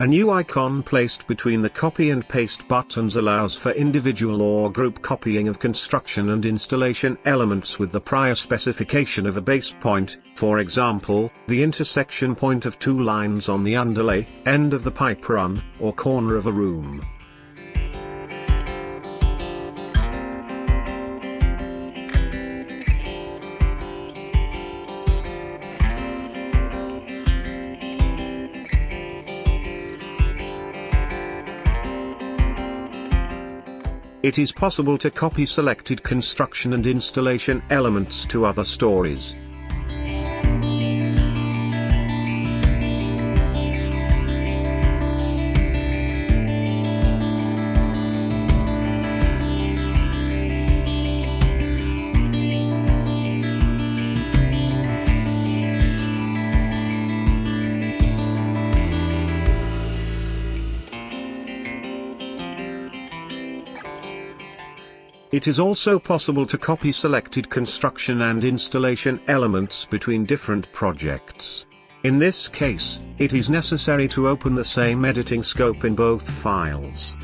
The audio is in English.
A new icon placed between the copy and paste buttons allows for individual or group copying of construction and installation elements with the prior specification of a base point, for example, the intersection point of two lines on the underlay, end of the pipe run, or corner of a room. It is possible to copy selected construction and installation elements to other stories. It is also possible to copy selected construction and installation elements between different projects. In this case, it is necessary to open the same editing scope in both files.